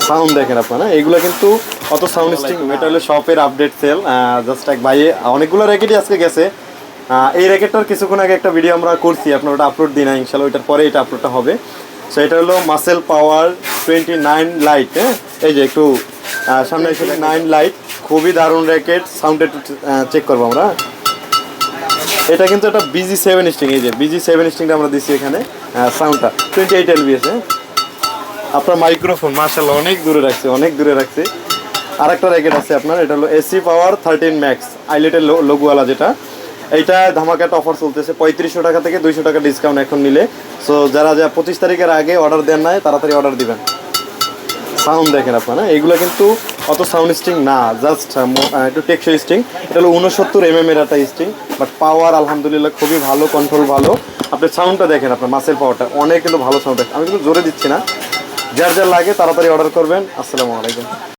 Sound দেখেন আপনারা, এগুলো কিন্তু অত সাউন্ড স্টিং। এটা হলো শপের আপডেট সেল। জাস্ট এক ভাইয়ে অনেকগুলো র্যাকেটই আজকে গেছে। এই র্যাকেটটার কিছুক্ষণ আগে একটা ভিডিও আমরা করছি, আপনার ওটা আপলোড দিই না, ইনশাল্লাহ ওইটার পরে এটা আপলোডটা হবে। সো এটা হলো মাসেল পাওয়ার 29 লাইট। হ্যাঁ, এই যে একটু সামনে এসে 9 লাইট, খুবই দারুণ র্যাকেট। সাউন্ড একটু চেক করবো আমরা। এটা কিন্তু একটা BG7 স্টিং, এই যে BG7 স্টিংটা আমরা দিচ্ছি এখানে। সাউন্ডটা 28 LBS। আপনার মাইক্রোফোন মাশাআল্লাহ অনেক দূরে রাখছে, অনেক দূরে রাখছে। আরেকটা র্যাকেট আছে আপনার, এটা হলো AC পাওয়ার 13 ম্যাক্স আইলেটের লোগোওয়ালা, যেটা এইটা ধামাকাটা অফার চলতেছে 3500 টাকা থেকে 200 টাকা ডিসকাউন্ট এখন নিলে। সো যারা 25 তারিখের আগে অর্ডার দেন নাই তাড়াতাড়ি অর্ডার দিবেন। সাউন্ড দেখেন আপনারা, এগুলো কিন্তু অত সাউন্ড স্টিং না, জাস্ট একটু টেকসই স্টিং। এটা হলো 69 mm এর একটা স্টিং, বাট পাওয়ার আলহামদুলিল্লাহ খুবই ভালো, কন্ট্রোল ভালো। আপনি সাউন্ডটা দেখেন, আপনার মাসেল পাওয়ারটা অনেক কিন্তু ভালো সাউন্ড। আমি কিন্তু জোরে দিচ্ছি না, যার যার লাগে তাড়াতাড়ি অর্ডার করবেন। আসসালামু আলাইকুম।